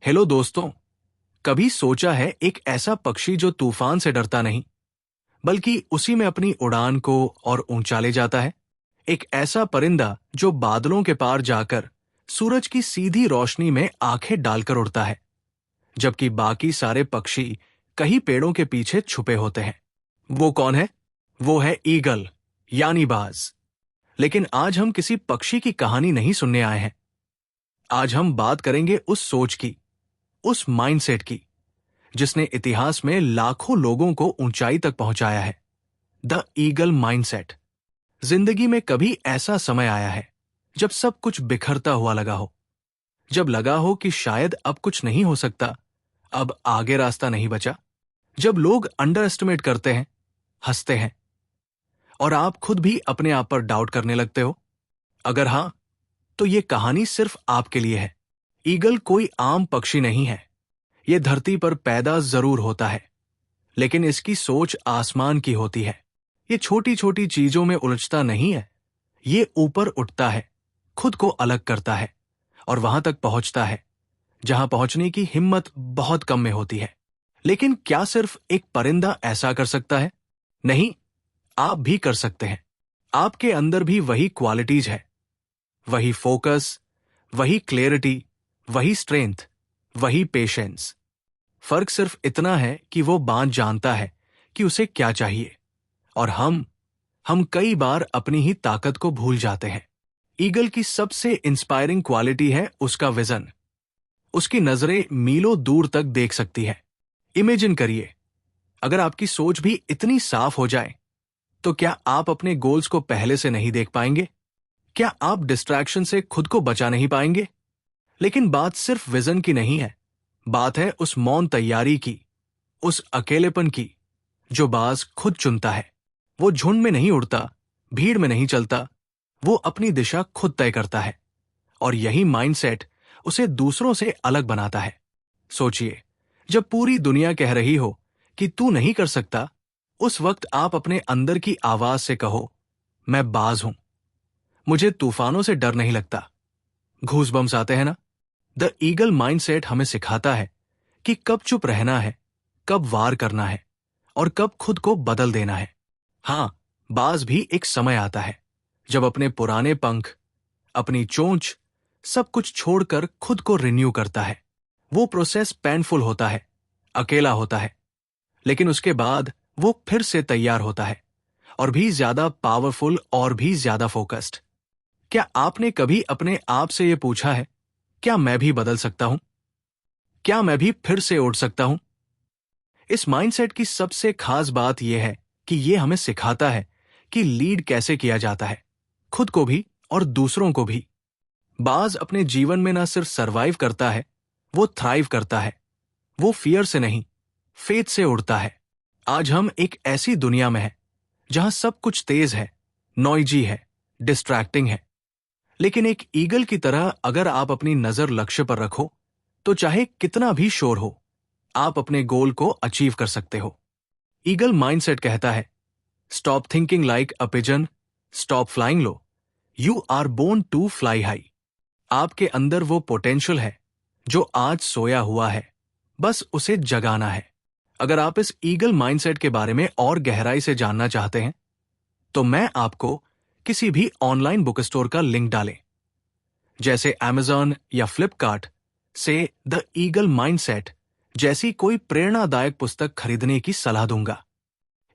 Hello दोस्तों। कभी सोचा है एक ऐसा पक्षी जो तूफान से डरता नहीं बल्कि उसी में अपनी उड़ान को और ऊंचा ले जाता है। एक ऐसा परिंदा जो बादलों के पार जाकर सूरज की सीधी रोशनी में आंखें डालकर उड़ता है, जबकि बाकी सारे पक्षी कहीं पेड़ों के पीछे छुपे होते हैं। वो कौन है? वो है ईगल, यानी बाज। लेकिन आज हम किसी पक्षी की कहानी नहीं सुनने आए हैं। आज हम बात करेंगे उस सोच की, उस माइंडसेट की, जिसने इतिहास में लाखों लोगों को ऊंचाई तक पहुंचाया है। The eagle mindset. जिंदगी में कभी ऐसा समय आया है जब सब कुछ बिखरता हुआ लगा हो, जब लगा हो कि शायद अब कुछ नहीं हो सकता, अब आगे रास्ता नहीं बचा, जब लोग अंडर एस्टिमेट करते हैं, हंसते हैं और आप खुद भी अपने आप पर डाउट करने लगते हो? अगर हां, तो ये कहानी सिर्फ आपके लिए है। ईगल कोई आम पक्षी नहीं है। ये धरती पर पैदा जरूर होता है, लेकिन इसकी सोच आसमान की होती है। ये छोटी छोटी चीजों में उलझता नहीं है। ये ऊपर उठता है, खुद को अलग करता है और वहां तक पहुंचता है जहां पहुंचने की हिम्मत बहुत कम में होती है। लेकिन क्या सिर्फ एक परिंदा ऐसा कर सकता है? नहीं, आप भी कर सकते हैं। आपके अंदर भी वही क्वालिटीज है, वही फोकस, वही क्लैरिटी, वही स्ट्रेंथ, वही पेशेंस। फर्क सिर्फ इतना है कि वो बाज जानता है कि उसे क्या चाहिए, और हम कई बार अपनी ही ताकत को भूल जाते हैं। ईगल की सबसे इंस्पायरिंग क्वालिटी है उसका विजन। उसकी नजरें मीलों दूर तक देख सकती है। इमेजिन करिए, अगर आपकी सोच भी इतनी साफ हो जाए, तो क्या आप अपने गोल्स को पहले से नहीं देख पाएंगे? क्या आप डिस्ट्रैक्शन से खुद को बचा नहीं पाएंगे? लेकिन बात सिर्फ विजन की नहीं है। बात है उस मौन तैयारी की, उस अकेलेपन की जो बाज खुद चुनता है। वो झुंड में नहीं उड़ता, भीड़ में नहीं चलता, वो अपनी दिशा खुद तय करता है। और यही माइंडसेट उसे दूसरों से अलग बनाता है। सोचिए, जब पूरी दुनिया कह रही हो कि तू नहीं कर सकता, उस वक्त आप अपने अंदर की आवाज से कहो, मैं बाज हूं, मुझे तूफानों से डर नहीं लगता। घूसबम्स आते हैं ना? द ईगल माइंडसेट हमें सिखाता है कि कब चुप रहना है, कब वार करना है और कब खुद को बदल देना है। हां, बाज भी एक समय आता है जब अपने पुराने पंख, अपनी चोंच, सब कुछ छोड़कर खुद को रिन्यू करता है। वो प्रोसेस पेनफुल होता है, अकेला होता है, लेकिन उसके बाद वो फिर से तैयार होता है, और भी ज्यादा पावरफुल और भी ज्यादा फोकस्ड। क्या आपने कभी अपने आप से यह पूछा है, क्या मैं भी बदल सकता हूं? क्या मैं भी फिर से उड़ सकता हूं? इस माइंडसेट की सबसे खास बात यह है कि यह हमें सिखाता है कि लीड कैसे किया जाता है, खुद को भी और दूसरों को भी। बाज अपने जीवन में न सिर्फ सरवाइव करता है, वो थ्राइव करता है। वो फियर से नहीं, फेथ से उड़ता है। आज हम एक ऐसी दुनिया में हैं जहां सब कुछ तेज है, नॉइजी है, डिस्ट्रैक्टिंग है। लेकिन एक ईगल की तरह अगर आप अपनी नजर लक्ष्य पर रखो, तो चाहे कितना भी शोर हो, आप अपने गोल को अचीव कर सकते हो। ईगल माइंडसेट कहता है, stop thinking like a pigeon, stop flying low, you are born to fly high. आपके अंदर वो पोटेंशियल है जो आज सोया हुआ है, बस उसे जगाना है। अगर आप इस ईगल माइंडसेट के बारे में और गहराई से जानना चाहते हैं, तो मैं आपको किसी भी ऑनलाइन बुक स्टोर का लिंक डालें, जैसे अमेज़न या फ्लिपकार्ट से द ईगल माइंडसेट जैसी कोई प्रेरणादायक पुस्तक खरीदने की सलाह दूंगा।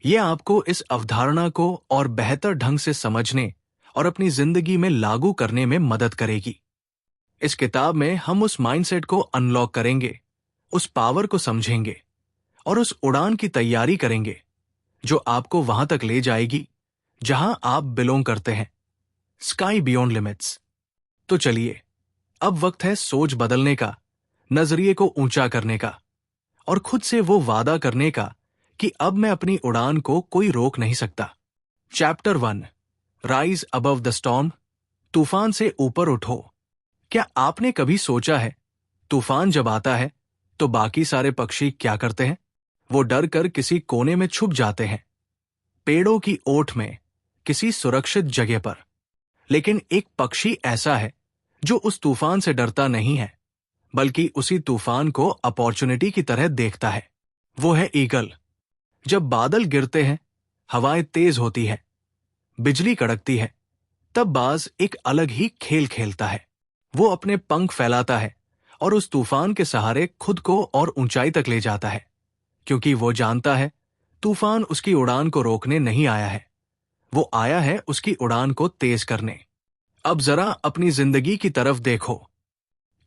यह आपको इस अवधारणा को और बेहतर ढंग से समझने और अपनी जिंदगी में लागू करने में मदद करेगी। इस किताब में हम उस माइंडसेट को अनलॉक करेंगे, उस पावर को समझेंगे और उस उड़ान की तैयारी करेंगे जो आपको वहां तक ले जाएगी जहां आप बिलोंग करते हैं, स्काई बियॉन्ड लिमिट्स। तो चलिए, अब वक्त है सोच बदलने का, नजरिए को ऊंचा करने का और खुद से वो वादा करने का कि अब मैं अपनी उड़ान को कोई रोक नहीं सकता। Chapter 1, rise above the storm. तूफान से ऊपर उठो। क्या आपने कभी सोचा है, तूफान जब आता है तो बाकी सारे पक्षी क्या करते हैं? वो डर कर किसी कोने में छुप जाते हैं, पेड़ों की ओट में, किसी सुरक्षित जगह पर। लेकिन एक पक्षी ऐसा है जो उस तूफान से डरता नहीं है। बल्कि उसी तूफान को अपॉर्चुनिटी की तरह देखता है। वो है ईगल। जब बादल गिरते हैं, हवाएं तेज होती है, बिजली कड़कती है, तब बाज एक अलग ही खेल खेलता है। वो अपने पंख फैलाता है और उस तूफान के सहारे खुद को और ऊंचाई तक ले जाता है, क्योंकि वो जानता है तूफान उसकी उड़ान को रोकने नहीं आया है, वो आया है उसकी उड़ान को तेज करने। अब जरा अपनी जिंदगी की तरफ देखो।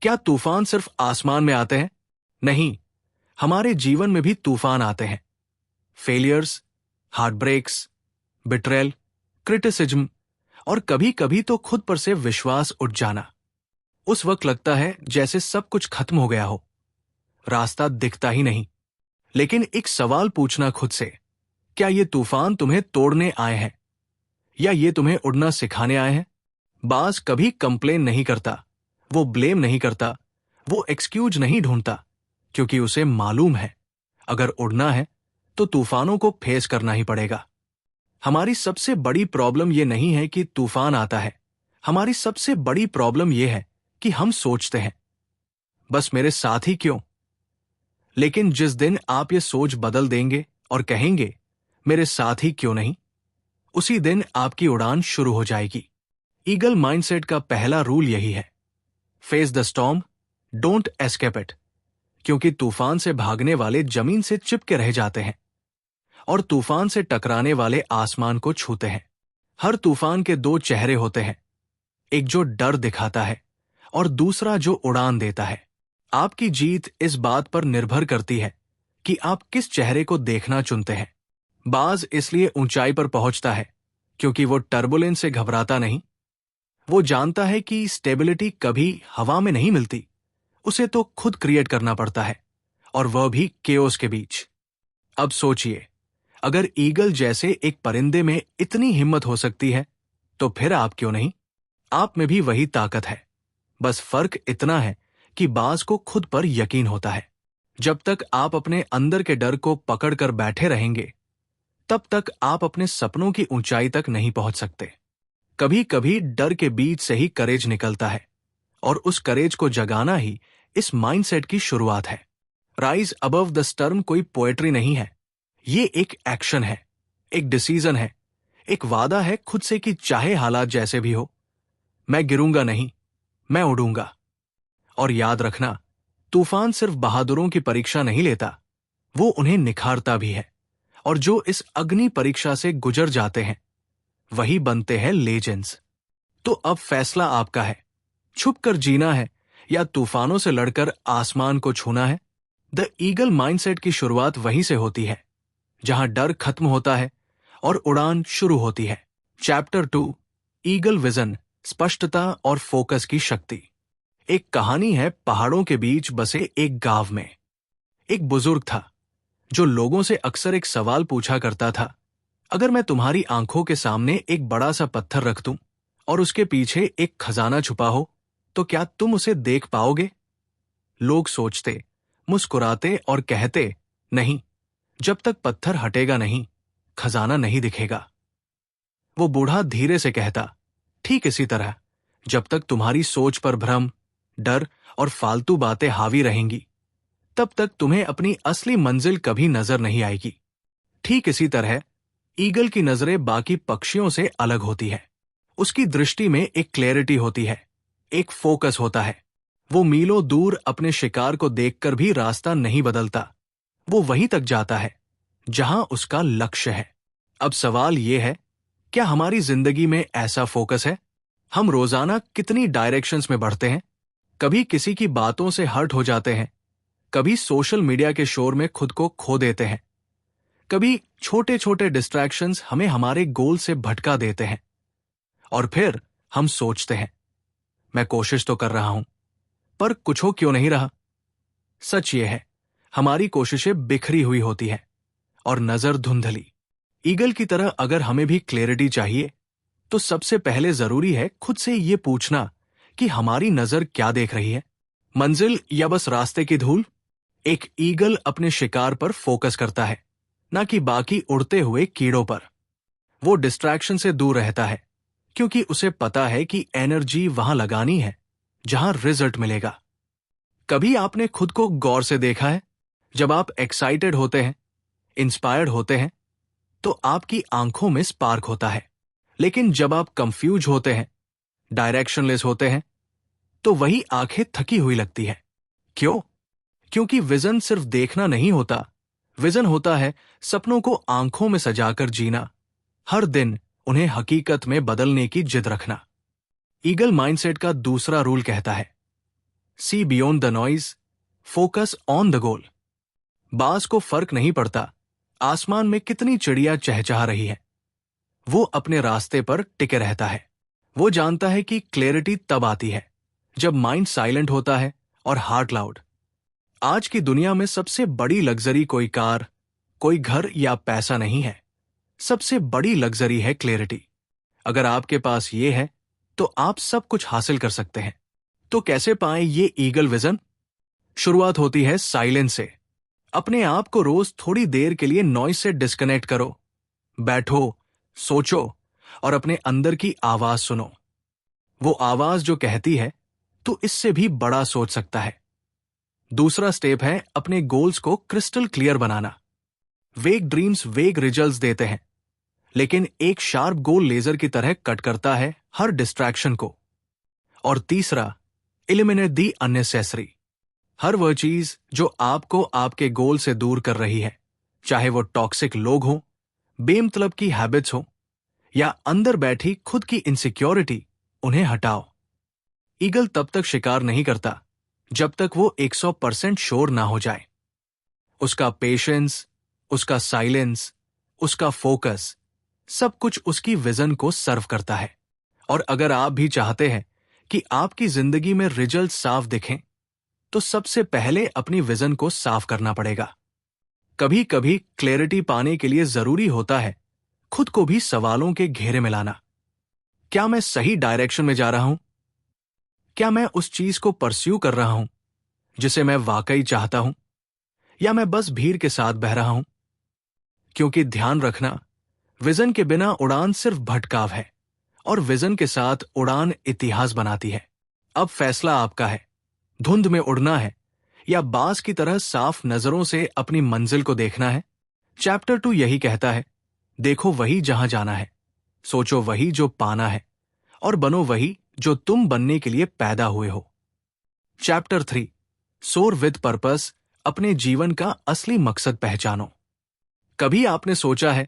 क्या तूफान सिर्फ आसमान में आते हैं? नहीं, हमारे जीवन में भी तूफान आते हैं। Failures, heartbreaks, betrayal, criticism और कभी कभी तो खुद पर से विश्वास उठ जाना। उस वक्त लगता है जैसे सब कुछ खत्म हो गया हो, रास्ता दिखता ही नहीं। लेकिन एक सवाल पूछना खुद से, क्या ये तूफान तुम्हें तोड़ने आए हैं या ये तुम्हें उड़ना सिखाने आए हैं? बाज कभी कंप्लेन नहीं करता, वो ब्लेम नहीं करता, वो एक्सक्यूज नहीं ढूंढता, क्योंकि उसे मालूम है अगर उड़ना है तो तूफानों को फेस करना ही पड़ेगा। हमारी सबसे बड़ी प्रॉब्लम ये नहीं है कि तूफान आता है, हमारी सबसे बड़ी प्रॉब्लम ये है कि हम सोचते हैं बस मेरे साथ ही क्यों। लेकिन जिस दिन आप ये सोच बदल देंगे और कहेंगे मेरे साथ ही क्यों नहीं, उसी दिन आपकी उड़ान शुरू हो जाएगी। ईगल माइंडसेट का पहला रूल यही है, face the storm, don't escape it. क्योंकि तूफान से भागने वाले जमीन से चिपके रह जाते हैं और तूफान से टकराने वाले आसमान को छूते हैं। हर तूफान के दो चेहरे होते हैं, एक जो डर दिखाता है और दूसरा जो उड़ान देता है। आपकी जीत इस बात पर निर्भर करती है कि आप किस चेहरे को देखना चुनते हैं। बाज इसलिए ऊंचाई पर पहुंचता है क्योंकि वो टर्बुलेंस से घबराता नहीं। वो जानता है कि स्टेबिलिटी कभी हवा में नहीं मिलती, उसे तो खुद क्रिएट करना पड़ता है, और वह भी केओस के बीच। अब सोचिए, अगर ईगल जैसे एक परिंदे में इतनी हिम्मत हो सकती है, तो फिर आप क्यों नहीं? आप में भी वही ताकत है, बस फर्क इतना है कि बाज को खुद पर यकीन होता है। जब तक आप अपने अंदर के डर को पकड़ कर बैठे रहेंगे, तब तक आप अपने सपनों की ऊंचाई तक नहीं पहुंच सकते। कभी कभी डर के बीच से ही करेज निकलता है, और उस करेज को जगाना ही इस माइंडसेट की शुरुआत है। राइज अबव द स्टर्म कोई पोएट्री नहीं है, ये एक एक्शन है, एक डिसीजन है, एक वादा है खुद से कि चाहे हालात जैसे भी हो, मैं गिरूंगा नहीं, मैं उड़ूंगा। और याद रखना, तूफान सिर्फ बहादुरों की परीक्षा नहीं लेता, वो उन्हें निखारता भी है। और जो इस अग्नि परीक्षा से गुजर जाते हैं, वही बनते हैं लेजेंड्स। तो अब फैसला आपका है, छुपकर जीना है या तूफानों से लड़कर आसमान को छूना है। द ईगल माइंडसेट की शुरुआत वहीं से होती है, जहां डर खत्म होता है और उड़ान शुरू होती है। चैप्टर 2, ईगल विजन, स्पष्टता और फोकस की शक्ति। एक कहानी है पहाड़ों के बीच बसे एक गांव में। एक बुजुर्ग था जो लोगों से अक्सर एक सवाल पूछा करता था, अगर मैं तुम्हारी आंखों के सामने एक बड़ा सा पत्थर रख दूं और उसके पीछे एक खजाना छुपा हो, तो क्या तुम उसे देख पाओगे? लोग सोचते, मुस्कुराते और कहते, नहीं, जब तक पत्थर हटेगा नहीं, खजाना नहीं दिखेगा। वो बूढ़ा धीरे से कहता, ठीक इसी तरह, जब तक तुम्हारी सोच पर भ्रम, डर और फालतू बातें हावी रहेंगी, तब तक तुम्हें अपनी असली मंजिल कभी नजर नहीं आएगी। ठीक इसी तरह ईगल की नजरें बाकी पक्षियों से अलग होती है। उसकी दृष्टि में एक क्लैरिटी होती है, एक फोकस होता है। वो मीलों दूर अपने शिकार को देखकर भी रास्ता नहीं बदलता, वो वहीं तक जाता है जहां उसका लक्ष्य है। अब सवाल यह है, क्या हमारी जिंदगी में ऐसा फोकस है? हम रोजाना कितनी डायरेक्शंस में बढ़ते हैं? कभी किसी की बातों से हर्ट हो जाते हैं, कभी सोशल मीडिया के शोर में खुद को खो देते हैं, कभी छोटे छोटे डिस्ट्रैक्शंस हमें हमारे गोल से भटका देते हैं। और फिर हम सोचते हैं, मैं कोशिश तो कर रहा हूं, पर कुछ हो क्यों नहीं रहा। सच ये है, हमारी कोशिशें बिखरी हुई होती हैं और नजर धुंधली। ईगल की तरह अगर हमें भी क्लैरिटी चाहिए, तो सबसे पहले जरूरी है खुद से ये पूछना कि हमारी नजर क्या देख रही है, मंजिल या बस रास्ते की धूल। एक ईगल अपने शिकार पर फोकस करता है, ना कि बाकी उड़ते हुए कीड़ों पर। वो डिस्ट्रैक्शन से दूर रहता है, क्योंकि उसे पता है कि एनर्जी वहां लगानी है जहां रिजल्ट मिलेगा। कभी आपने खुद को गौर से देखा है? जब आप एक्साइटेड होते हैं, इंस्पायर्ड होते हैं, तो आपकी आंखों में स्पार्क होता है। लेकिन जब आप कंफ्यूज होते हैं, डायरेक्शनलेस होते हैं, तो वही आंखें थकी हुई लगती है। क्यों? क्योंकि विजन सिर्फ देखना नहीं होता। विजन होता है सपनों को आंखों में सजाकर जीना, हर दिन उन्हें हकीकत में बदलने की जिद रखना। ईगल माइंडसेट का दूसरा रूल कहता है, see beyond the noise, focus on the goal. बाज को फर्क नहीं पड़ता आसमान में कितनी चिड़िया चहचहा रही है, वो अपने रास्ते पर टिके रहता है। वो जानता है कि क्लैरिटी तब आती है जब माइंड साइलेंट होता है और हार्ट लाउड। आज की दुनिया में सबसे बड़ी लग्जरी कोई कार, कोई घर या पैसा नहीं है। सबसे बड़ी लग्जरी है क्लैरिटी। अगर आपके पास ये है तो आप सब कुछ हासिल कर सकते हैं। तो कैसे पाएं ये ईगल विजन? शुरुआत होती है साइलेंस से। अपने आप को रोज थोड़ी देर के लिए नॉइज से डिस्कनेक्ट करो। बैठो, सोचो और अपने अंदर की आवाज सुनो। वो आवाज जो कहती है तो इससे भी बड़ा सोच सकता है। दूसरा स्टेप है अपने गोल्स को क्रिस्टल क्लियर बनाना। वेग ड्रीम्स वेग रिजल्ट्स देते हैं, लेकिन एक शार्प गोल लेजर की तरह कट करता है हर डिस्ट्रैक्शन को। और तीसरा, एलिमिनेट दी अननेसेसरी। हर वह चीज जो आपको आपके गोल से दूर कर रही है, चाहे वो टॉक्सिक लोग हों, बेमतलब की हैबिट्स हो या अंदर बैठी खुद की इनसिक्योरिटी, उन्हें हटाओ। ईगल तब तक शिकार नहीं करता जब तक वो 100% श्योर ना हो जाए। उसका पेशेंस, उसका साइलेंस, उसका फोकस, सब कुछ उसकी विजन को सर्व करता है। और अगर आप भी चाहते हैं कि आपकी जिंदगी में रिजल्ट साफ दिखें, तो सबसे पहले अपनी विजन को साफ करना पड़ेगा। कभी कभी क्लैरिटी पाने के लिए जरूरी होता है खुद को भी सवालों के घेरे में लाना। क्या मैं सही डायरेक्शन में जा रहा हूं? क्या मैं उस चीज को परस्यू कर रहा हूं जिसे मैं वाकई चाहता हूं, या मैं बस भीड़ के साथ बह रहा हूं? क्योंकि ध्यान रखना, विजन के बिना उड़ान सिर्फ भटकाव है और विजन के साथ उड़ान इतिहास बनाती है। अब फैसला आपका है, धुंध में उड़ना है या बाज की तरह साफ नजरों से अपनी मंजिल को देखना है। चैप्टर 2 यही कहता है, देखो वही जहां जाना है, सोचो वही जो पाना है और बनो वही जो तुम बनने के लिए पैदा हुए हो। चैप्टर 3, सोर विद पर्पस, अपने जीवन का असली मकसद पहचानो। कभी आपने सोचा है,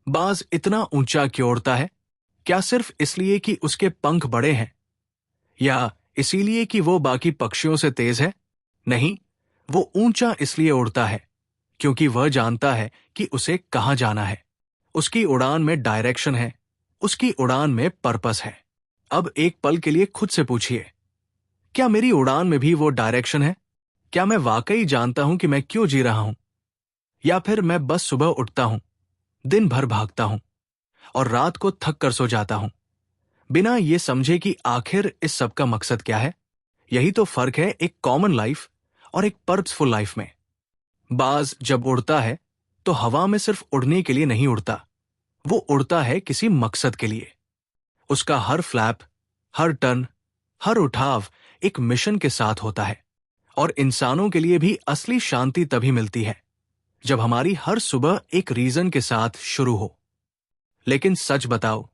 बाज इतना ऊंचा क्यों उड़ता है? क्या सिर्फ इसलिए कि उसके पंख बड़े हैं, या इसीलिए कि वो बाकी पक्षियों से तेज है? नहीं, वो ऊंचा इसलिए उड़ता है क्योंकि वह जानता है कि उसे कहां जाना है। उसकी उड़ान में डायरेक्शन है, उसकी उड़ान में पर्पस है। अब एक पल के लिए खुद से पूछिए, क्या मेरी उड़ान में भी वो डायरेक्शन है? क्या मैं वाकई जानता हूं कि मैं क्यों जी रहा हूं? या फिर मैं बस सुबह उठता हूं, दिन भर भागता हूं और रात को थक कर सो जाता हूं, बिना ये समझे कि आखिर इस सब का मकसद क्या है? यही तो फर्क है एक कॉमन लाइफ और एक पर्पसफुल लाइफ में। बाज जब उड़ता है तो हवा में सिर्फ उड़ने के लिए नहीं उड़ता, वो उड़ता है किसी मकसद के लिए। उसका हर फ्लैप, हर टर्न, हर उठाव एक मिशन के साथ होता है। और इंसानों के लिए भी असली शांति तभी मिलती है जब हमारी हर सुबह एक रीजन के साथ शुरू हो। लेकिन सच बताओ,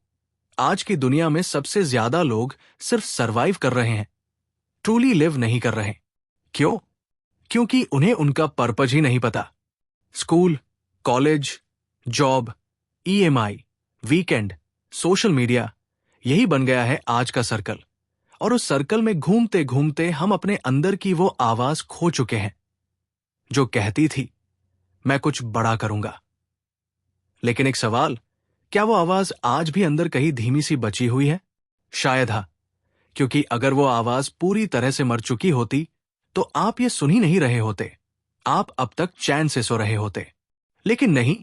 आज की दुनिया में सबसे ज्यादा लोग सिर्फ सरवाइव कर रहे हैं, ट्रूली लिव नहीं कर रहे। क्यों? क्योंकि उन्हें उनका पर्पज ही नहीं पता। School, college, job, EMI, weekend, social media, यही बन गया है आज का सर्कल। और उस सर्कल में घूमते घूमते हम अपने अंदर की वो आवाज खो चुके हैं जो कहती थी, मैं कुछ बड़ा करूंगा। लेकिन एक सवाल, क्या वो आवाज आज भी अंदर कहीं धीमी सी बची हुई है? शायद हाँ, क्योंकि अगर वो आवाज पूरी तरह से मर चुकी होती तो आप ये सुन ही नहीं रहे होते, आप अब तक चैन से सो रहे होते। लेकिन नहीं,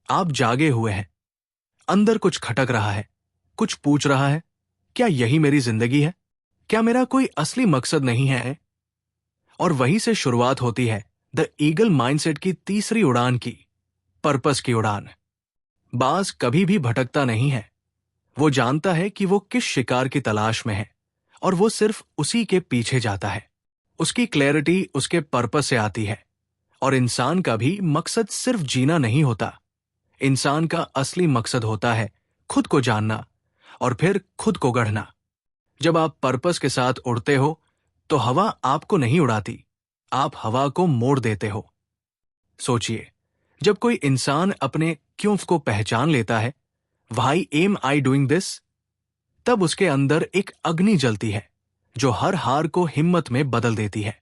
आप जागे हुए हैं। अंदर कुछ खटक रहा है, कुछ पूछ रहा है, क्या यही मेरी जिंदगी है? क्या मेरा कोई असली मकसद नहीं है? और वहीं से शुरुआत होती है द ईगल माइंडसेट की तीसरी उड़ान की, पर्पस की उड़ान। बाज कभी भी भटकता नहीं है। वो जानता है कि वो किस शिकार की तलाश में है और वो सिर्फ उसी के पीछे जाता है। उसकी क्लैरिटी उसके पर्पस से आती है। और इंसान का भी मकसद सिर्फ जीना नहीं होता। इंसान का असली मकसद होता है खुद को जानना और फिर खुद को गढ़ना। जब आप पर्पस के साथ उड़ते हो तो हवा आपको नहीं उड़ाती, आप हवा को मोड़ देते हो। सोचिए, जब कोई इंसान अपने क्यों को पहचान लेता है, why am I doing this, तब उसके अंदर एक अग्नि जलती है जो हर हार को हिम्मत में बदल देती है।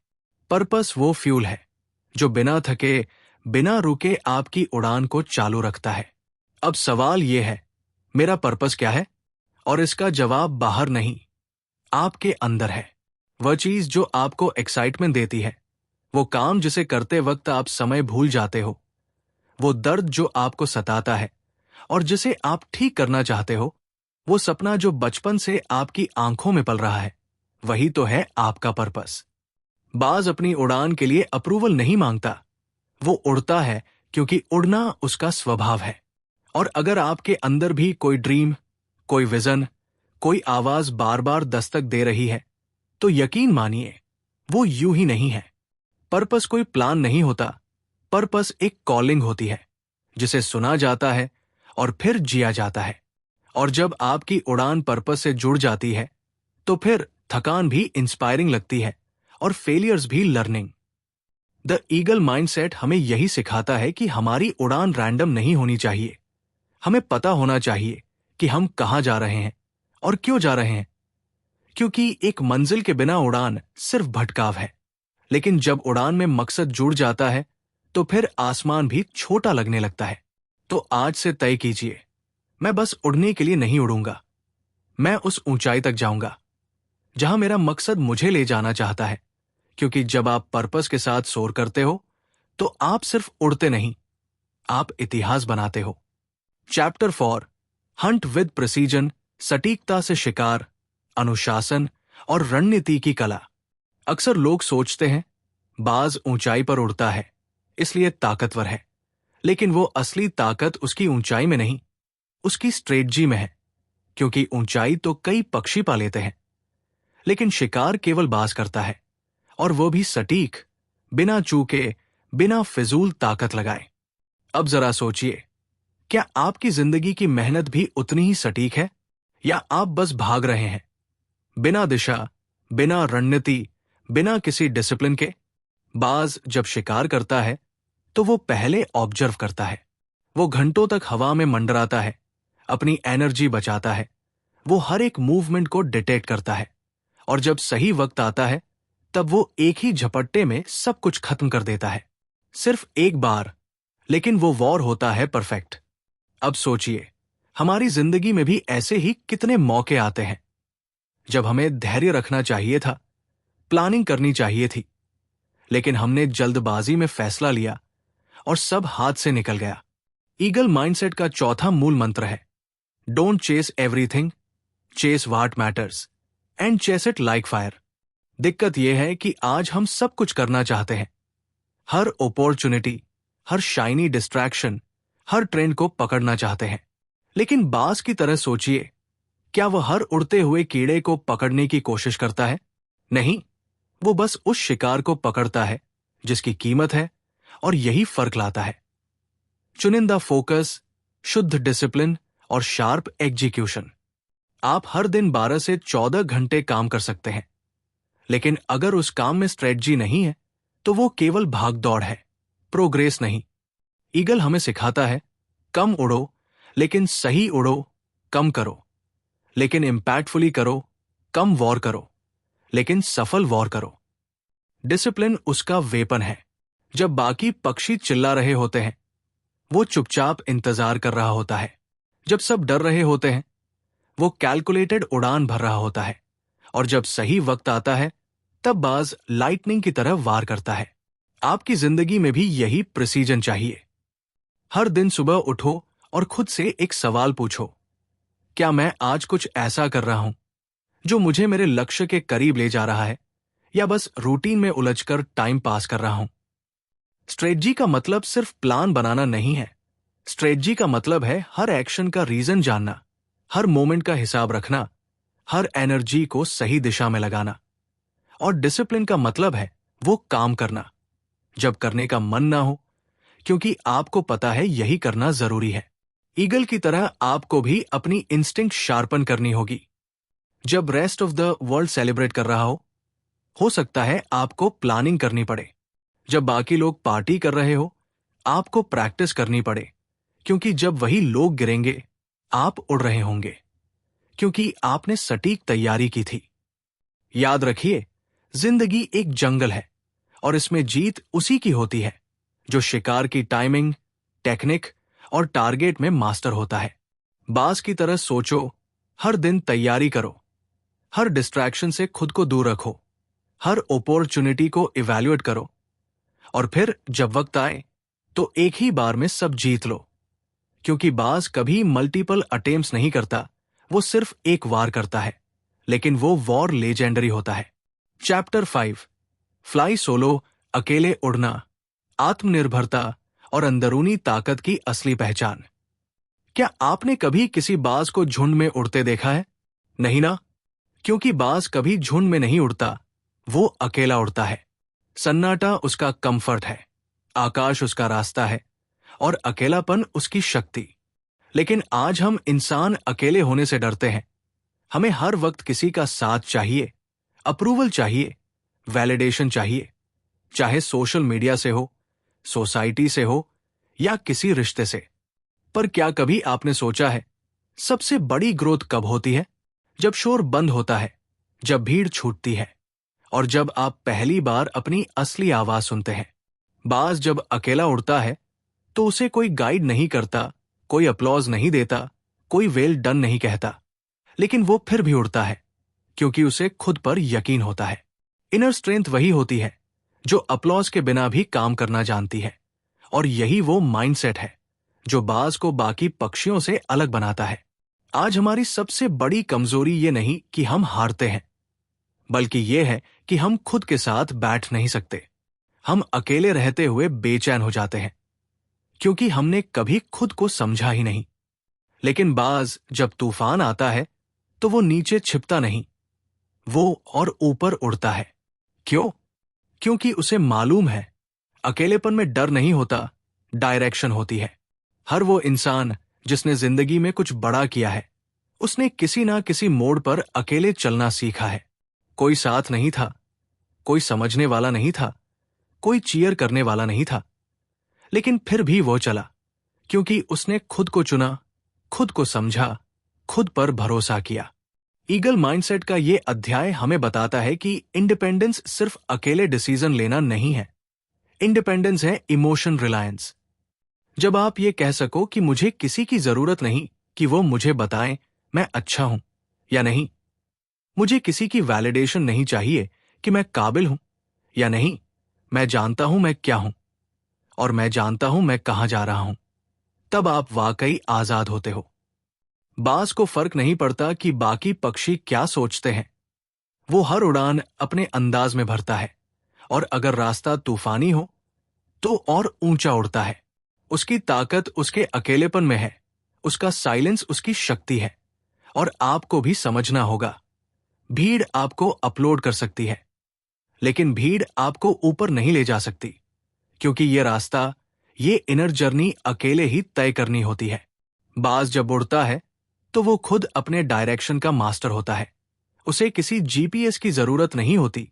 पर्पस वो फ्यूल है जो बिना थके, बिना रुके आपकी उड़ान को चालू रखता है। अब सवाल ये है, मेरा पर्पस क्या है? और इसका जवाब बाहर नहीं, आपके अंदर है। वह चीज जो आपको एक्साइटमेंट देती है, वो काम जिसे करते वक्त आप समय भूल जाते हो, वो दर्द जो आपको सताता है और जिसे आप ठीक करना चाहते हो, वो सपना जो बचपन से आपकी आंखों में पल रहा है, वही तो है आपका पर्पस। बाज अपनी उड़ान के लिए अप्रूवल नहीं मांगता, वो उड़ता है क्योंकि उड़ना उसका स्वभाव है। और अगर आपके अंदर भी कोई ड्रीम, कोई विजन, कोई आवाज बार बार दस्तक दे रही है, तो यकीन मानिए वो यूं ही नहीं है। पर्पस कोई प्लान नहीं होता, पर्पस एक कॉलिंग होती है जिसे सुना जाता है और फिर जिया जाता है। और जब आपकी उड़ान पर्पस से जुड़ जाती है तो फिर थकान भी इंस्पायरिंग लगती है और फेलियर्स भी लर्निंग। द ईगल माइंडसेट हमें यही सिखाता है कि हमारी उड़ान रैंडम नहीं होनी चाहिए। हमें पता होना चाहिए कि हम कहां जा रहे हैं और क्यों जा रहे हैं, क्योंकि एक मंजिल के बिना उड़ान सिर्फ भटकाव है। लेकिन जब उड़ान में मकसद जुड़ जाता है तो फिर आसमान भी छोटा लगने लगता है। तो आज से तय कीजिए, मैं बस उड़ने के लिए नहीं उड़ूंगा, मैं उस ऊंचाई तक जाऊंगा जहां मेरा मकसद मुझे ले जाना चाहता है। क्योंकि जब आप पर्पस के साथ सोर करते हो तो आप सिर्फ उड़ते नहीं, आप इतिहास बनाते हो। चैप्टर 4, हंट विद प्रिसीजन, सटीकता से शिकार, अनुशासन और रणनीति की कला। अक्सर लोग सोचते हैं बाज ऊंचाई पर उड़ता है इसलिए ताकतवर है, लेकिन वो असली ताकत उसकी ऊंचाई में नहीं, उसकी स्ट्रेटजी में है। क्योंकि ऊंचाई तो कई पक्षी पा लेते हैं, लेकिन शिकार केवल बाज करता है, और वो भी सटीक, बिना चूके, बिना फिजूल ताकत लगाए। अब जरा सोचिए, क्या आपकी जिंदगी की मेहनत भी उतनी ही सटीक है, या आप बस भाग रहे हैं बिना दिशा, बिना रणनीति, बिना किसी डिसिप्लिन के? बाज जब शिकार करता है तो वो पहले ऑब्जर्व करता है। वो घंटों तक हवा में मंडराता है, अपनी एनर्जी बचाता है, वो हर एक मूवमेंट को डिटेक्ट करता है, और जब सही वक्त आता है तब वो एक ही झपट्टे में सब कुछ खत्म कर देता है। सिर्फ एक बार, लेकिन वो वॉर होता है परफेक्ट। अब सोचिए, हमारी जिंदगी में भी ऐसे ही कितने मौके आते हैं जब हमें धैर्य रखना चाहिए था, प्लानिंग करनी चाहिए थी, लेकिन हमने जल्दबाजी में फैसला लिया और सब हाथ से निकल गया। ईगल माइंडसेट का चौथा मूल मंत्र है, don't chase everything, chase what matters and chase it like fire. दिक्कत यह है कि आज हम सब कुछ करना चाहते हैं, हर अपॉर्चुनिटी, हर शाइनी डिस्ट्रैक्शन, हर ट्रेंड को पकड़ना चाहते हैं। लेकिन बाज की तरह सोचिए, क्या वह हर उड़ते हुए कीड़े को पकड़ने की कोशिश करता है? नहीं, वो बस उस शिकार को पकड़ता है जिसकी कीमत है, और यही फर्क लाता है। चुनिंदा फोकस, शुद्ध डिसिप्लिन और शार्प एग्जीक्यूशन। आप हर दिन 12 से 14 घंटे काम कर सकते हैं, लेकिन अगर उस काम में स्ट्रेटजी नहीं है तो वो केवल भाग दौड़ है, प्रोग्रेस नहीं। ईगल हमें सिखाता है, कम उड़ो लेकिन सही उड़ो, कम करो लेकिन इंपैक्टफुली करो, कम वॉर करो लेकिन सफल वॉर करो। डिसिप्लिन उसका वेपन है। जब बाकी पक्षी चिल्ला रहे होते हैं, वो चुपचाप इंतजार कर रहा होता है। जब सब डर रहे होते हैं, वो कैलकुलेटेड उड़ान भर रहा होता है। और जब सही वक्त आता है, तब बाज लाइटनिंग की तरह वार करता है। आपकी जिंदगी में भी यही प्रिसीजन चाहिए। हर दिन सुबह उठो और खुद से एक सवाल पूछो, क्या मैं आज कुछ ऐसा कर रहा हूं जो मुझे मेरे लक्ष्य के करीब ले जा रहा है, या बस रूटीन में उलझकर टाइम पास कर रहा हूं? स्ट्रेटजी का मतलब सिर्फ प्लान बनाना नहीं है। स्ट्रेटजी का मतलब है हर एक्शन का रीजन जानना, हर मोमेंट का हिसाब रखना, हर एनर्जी को सही दिशा में लगाना। और डिसिप्लिन का मतलब है वो काम करना जब करने का मन ना हो, क्योंकि आपको पता है यही करना जरूरी है। ईगल की तरह आपको भी अपनी इंस्टिंक्ट शार्पन करनी होगी। जब rest of the world celebrate कर रहा हो सकता है आपको प्लानिंग करनी पड़े। जब बाकी लोग पार्टी कर रहे हो, आपको प्रैक्टिस करनी पड़े, क्योंकि जब वही लोग गिरेंगे, आप उड़ रहे होंगे, क्योंकि आपने सटीक तैयारी की थी। याद रखिए, जिंदगी एक जंगल है और इसमें जीत उसी की होती है जो शिकार की टाइमिंग, टेक्निक और टारगेट में मास्टर होता है। बाज की तरह सोचो, हर दिन तैयारी करो, हर डिस्ट्रैक्शन से खुद को दूर रखो, हर अपॉर्चुनिटी को इवैल्यूएट करो, और फिर जब वक्त आए तो एक ही बार में सब जीत लो। क्योंकि बाज कभी मल्टीपल अटेम्प्ट्स नहीं करता, वो सिर्फ एक वार करता है, लेकिन वो वॉर लेजेंडरी होता है। चैप्टर 5, फ्लाई सोलो, अकेले उड़ना, आत्मनिर्भरता और अंदरूनी ताकत की असली पहचान। क्या आपने कभी किसी बाज को झुंड में उड़ते देखा है? नहीं ना, क्योंकि बाज कभी झुंड में नहीं उड़ता, वो अकेला उड़ता है। सन्नाटा उसका कंफर्ट है, आकाश उसका रास्ता है और अकेलापन उसकी शक्ति। लेकिन आज हम इंसान अकेले होने से डरते हैं। हमें हर वक्त किसी का साथ चाहिए, अप्रूवल चाहिए, वैलिडेशन चाहिए, चाहे सोशल मीडिया से हो, सोसाइटी से हो या किसी रिश्ते से। पर क्या कभी आपने सोचा है, सबसे बड़ी ग्रोथ कब होती है? जब शोर बंद होता है, जब भीड़ छूटती है और जब आप पहली बार अपनी असली आवाज सुनते हैं। बाज जब अकेला उड़ता है तो उसे कोई गाइड नहीं करता, कोई अपलॉज नहीं देता, कोई वेल डन नहीं कहता, लेकिन वो फिर भी उड़ता है क्योंकि उसे खुद पर यकीन होता है। इनर स्ट्रेंथ वही होती है जो अपलॉज के बिना भी काम करना जानती है, और यही वो माइंडसेट है जो बाज को बाकी पक्षियों से अलग बनाता है। आज हमारी सबसे बड़ी कमजोरी ये नहीं कि हम हारते हैं, बल्कि ये है कि हम खुद के साथ बैठ नहीं सकते। हम अकेले रहते हुए बेचैन हो जाते हैं क्योंकि हमने कभी खुद को समझा ही नहीं। लेकिन बाज जब तूफान आता है तो वो नीचे छिपता नहीं, वो और ऊपर उड़ता है। क्यों? क्योंकि उसे मालूम है, अकेलेपन में डर नहीं होता, डायरेक्शन होती है। हर वो इंसान जिसने जिंदगी में कुछ बड़ा किया है, उसने किसी ना किसी मोड़ पर अकेले चलना सीखा है। कोई साथ नहीं था, कोई समझने वाला नहीं था, कोई चीयर करने वाला नहीं था, लेकिन फिर भी वो चला क्योंकि उसने खुद को चुना, खुद को समझा, खुद पर भरोसा किया। ईगल माइंडसेट का ये अध्याय हमें बताता है कि इंडिपेंडेंस सिर्फ अकेले डिसीजन लेना नहीं है। इंडिपेंडेंस है इमोशन रिलायंस। जब आप ये कह सको कि मुझे किसी की जरूरत नहीं कि वो मुझे बताएं मैं अच्छा हूं या नहीं, मुझे किसी की वैलिडेशन नहीं चाहिए कि मैं काबिल हूं या नहीं, मैं जानता हूं मैं क्या हूं और मैं जानता हूं मैं कहां जा रहा हूं, तब आप वाकई आजाद होते हो। बाज को फर्क नहीं पड़ता कि बाकी पक्षी क्या सोचते हैं, वो हर उड़ान अपने अंदाज में भरता है, और अगर रास्ता तूफानी हो तो और ऊंचा उड़ता है। उसकी ताकत उसके अकेलेपन में है, उसका साइलेंस उसकी शक्ति है। और आपको भी समझना होगा, भीड़ आपको अपलोड कर सकती है, लेकिन भीड़ आपको ऊपर नहीं ले जा सकती, क्योंकि ये रास्ता, ये इनर जर्नी अकेले ही तय करनी होती है। बाज जब उड़ता है तो वो खुद अपने डायरेक्शन का मास्टर होता है। उसे किसी जीपीएस की जरूरत नहीं होती,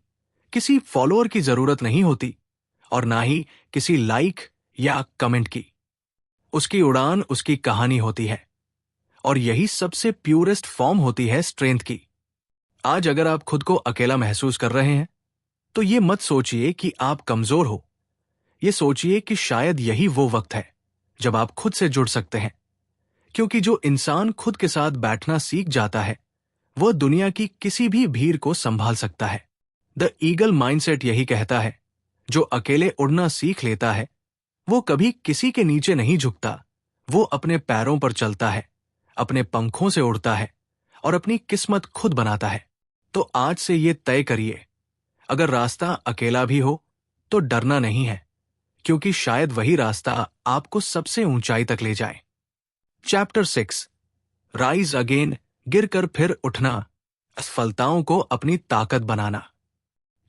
किसी फॉलोअर की जरूरत नहीं होती, और ना ही किसी लाइक या कमेंट की। उसकी उड़ान उसकी कहानी होती है, और यही सबसे प्यूरेस्ट फॉर्म होती है स्ट्रेंथ की। आज अगर आप खुद को अकेला महसूस कर रहे हैं तो ये मत सोचिए कि आप कमजोर हो, ये सोचिए कि शायद यही वो वक्त है जब आप खुद से जुड़ सकते हैं। क्योंकि जो इंसान खुद के साथ बैठना सीख जाता है, वह दुनिया की किसी भी भीड़ को संभाल सकता है। द ईगल माइंडसेट यही कहता है, जो अकेले उड़ना सीख लेता है वो कभी किसी के नीचे नहीं झुकता, वो अपने पैरों पर चलता है, अपने पंखों से उड़ता है और अपनी किस्मत खुद बनाता है। तो आज से ये तय करिए, अगर रास्ता अकेला भी हो तो डरना नहीं है, क्योंकि शायद वही रास्ता आपको सबसे ऊंचाई तक ले जाए। चैप्टर 6, राइज अगेन, गिरकर फिर उठना, असफलताओं को अपनी ताकत बनाना।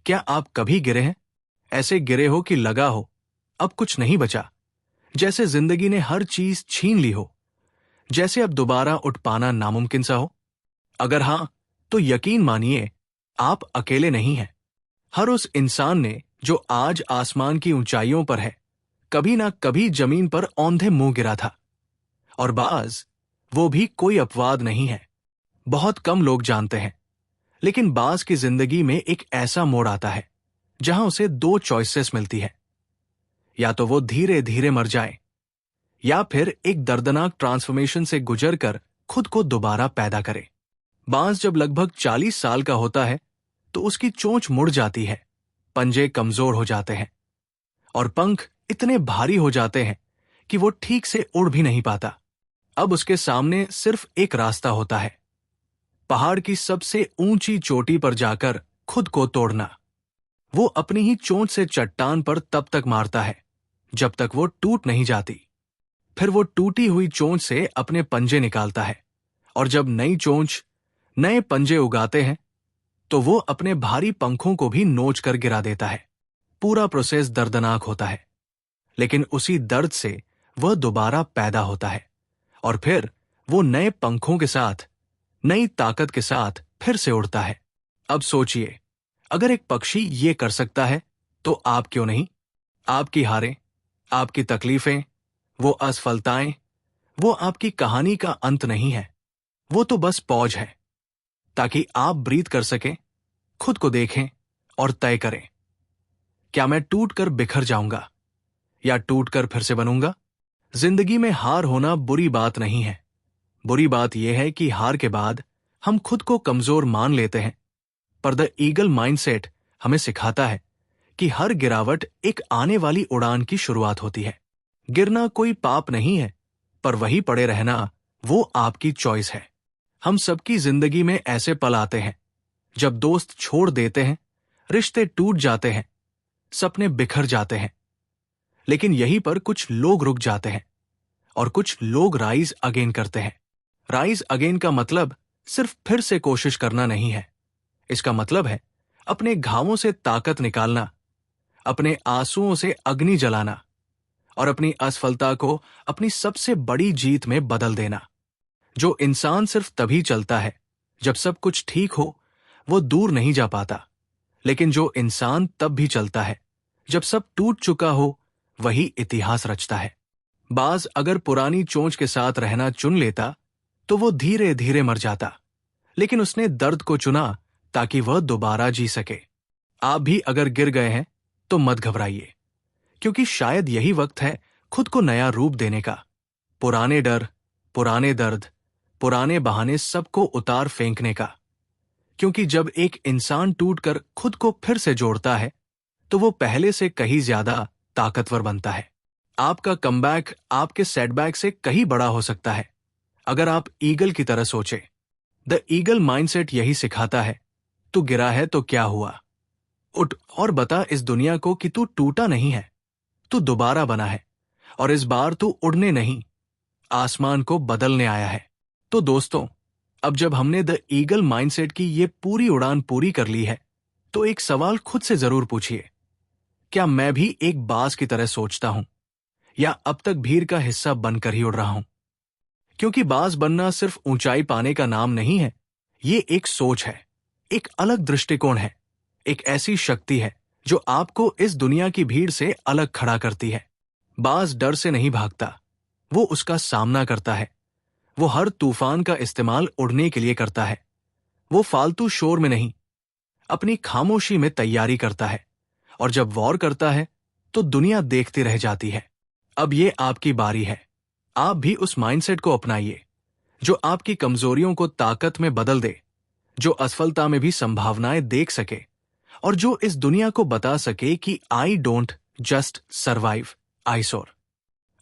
क्या आप कभी गिरे हैं? ऐसे गिरे हो कि लगा हो अब कुछ नहीं बचा, जैसे जिंदगी ने हर चीज छीन ली हो, जैसे अब दोबारा उठ पाना नामुमकिन सा हो? अगर हां, तो यकीन मानिए, आप अकेले नहीं हैं। हर उस इंसान ने जो आज आसमान की ऊंचाइयों पर है, कभी ना कभी जमीन पर औंधे मुंह गिरा था। और बाज, वो भी कोई अपवाद नहीं है। बहुत कम लोग जानते हैं, लेकिन बाज की जिंदगी में एक ऐसा मोड़ आता है जहां उसे दो चॉइसेस मिलती है। या तो वो धीरे धीरे मर जाए, या फिर एक दर्दनाक ट्रांसफॉर्मेशन से गुजरकर खुद को दोबारा पैदा करे। बाज जब लगभग 40 साल का होता है तो उसकी चोंच मुड़ जाती है, पंजे कमजोर हो जाते हैं और पंख इतने भारी हो जाते हैं कि वो ठीक से उड़ भी नहीं पाता। अब उसके सामने सिर्फ एक रास्ता होता है, पहाड़ की सबसे ऊंची चोटी पर जाकर खुद को तोड़ना। वो अपनी ही चोंच से चट्टान पर तब तक मारता है जब तक वो टूट नहीं जाती। फिर वो टूटी हुई चोंच से अपने पंजे निकालता है, और जब नई चोंच, नए पंजे उगाते हैं तो वो अपने भारी पंखों को भी नोच कर गिरा देता है। पूरा प्रोसेस दर्दनाक होता है, लेकिन उसी दर्द से वह दोबारा पैदा होता है, और फिर वो नए पंखों के साथ, नई ताकत के साथ फिर से उड़ता है। अब सोचिए, अगर एक पक्षी ये कर सकता है तो आप क्यों नहीं? आपकी हारें, आपकी तकलीफें, वो असफलताएं, वो आपकी कहानी का अंत नहीं है। वो तो बस पॉज है, ताकि आप ब्रीथ कर सकें, खुद को देखें और तय करें, क्या मैं टूट कर बिखर जाऊंगा या टूट कर फिर से बनूंगा? जिंदगी में हार होना बुरी बात नहीं है। बुरी बात यह है कि हार के बाद हम खुद को कमजोर मान लेते हैं। पर द ईगल माइंडसेट हमें सिखाता है कि हर गिरावट एक आने वाली उड़ान की शुरुआत होती है। गिरना कोई पाप नहीं है, पर वही पड़े रहना, वो आपकी चॉइस है। हम सबकी जिंदगी में ऐसे पल आते हैं जब दोस्त छोड़ देते हैं, रिश्ते टूट जाते हैं, सपने बिखर जाते हैं। लेकिन यहीं पर कुछ लोग रुक जाते हैं और कुछ लोग राइज अगेन करते हैं। राइज अगेन का मतलब सिर्फ फिर से कोशिश करना नहीं है। इसका मतलब है अपने घावों से ताकत निकालना, अपने आंसुओं से अग्नि जलाना और अपनी असफलता को अपनी सबसे बड़ी जीत में बदल देना। जो इंसान सिर्फ तभी चलता है जब सब कुछ ठीक हो, वो दूर नहीं जा पाता। लेकिन जो इंसान तब भी चलता है जब सब टूट चुका हो, वही इतिहास रचता है। बाज अगर पुरानी चोंच के साथ रहना चुन लेता तो वो धीरे धीरे मर जाता, लेकिन उसने दर्द को चुना ताकि वह दोबारा जी सके। आप भी अगर गिर गए हैं तो मत घबराइए, क्योंकि शायद यही वक्त है खुद को नया रूप देने का। पुराने डर, पुराने दर्द, पुराने बहाने सबको उतार फेंकने का। क्योंकि जब एक इंसान टूटकर खुद को फिर से जोड़ता है तो वो पहले से कहीं ज्यादा ताकतवर बनता है। आपका कमबैक आपके सेटबैक से कहीं बड़ा हो सकता है, अगर आप ईगल की तरह सोचे। द ईगल माइंडसेट यही सिखाता है, तू गिरा है तो क्या हुआ, उठ और बता इस दुनिया को कि तू टूटा नहीं है, तू दोबारा बना है, और इस बार तू उड़ने नहीं, आसमान को बदलने आया है। तो दोस्तों, अब जब हमने द ईगल माइंडसेट की ये पूरी उड़ान पूरी कर ली है, तो एक सवाल खुद से जरूर पूछिए, क्या मैं भी एक बाज की तरह सोचता हूं, या अब तक भीड़ का हिस्सा बनकर ही उड़ रहा हूं? क्योंकि बाज बनना सिर्फ ऊंचाई पाने का नाम नहीं है, ये एक सोच है, एक अलग दृष्टिकोण है, एक ऐसी शक्ति है जो आपको इस दुनिया की भीड़ से अलग खड़ा करती है। बाज डर से नहीं भागता, वो उसका सामना करता है। वो हर तूफान का इस्तेमाल उड़ने के लिए करता है। वो फालतू शोर में नहीं, अपनी खामोशी में तैयारी करता है, और जब वॉर करता है तो दुनिया देखती रह जाती है। अब ये आपकी बारी है। आप भी उस माइंडसेट को अपनाइए जो आपकी कमजोरियों को ताकत में बदल दे, जो असफलता में भी संभावनाएं देख सके, और जो इस दुनिया को बता सके कि आई डोंट जस्ट सर्वाइव, आई सोर।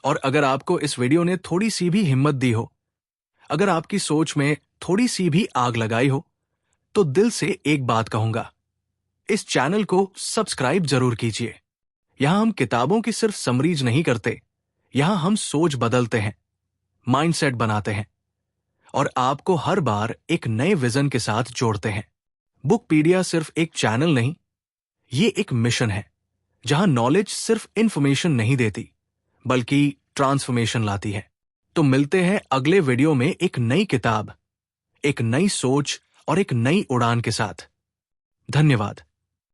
और अगर आपको इस वीडियो ने थोड़ी सी भी हिम्मत दी हो, अगर आपकी सोच में थोड़ी सी भी आग लगाई हो, तो दिल से एक बात कहूंगा, इस चैनल को सब्सक्राइब जरूर कीजिए। यहां हम किताबों की सिर्फ समरीज नहीं करते, यहां हम सोच बदलते हैं, माइंडसेट बनाते हैं, और आपको हर बार एक नए विजन के साथ जोड़ते हैं। बुकपीडिया सिर्फ एक चैनल नहीं, ये एक मिशन है जहां नॉलेज सिर्फ इंफॉर्मेशन नहीं देती बल्कि ट्रांसफॉर्मेशन लाती है। तो मिलते हैं अगले वीडियो में एक नई किताब, एक नई सोच और एक नई उड़ान के साथ। धन्यवाद।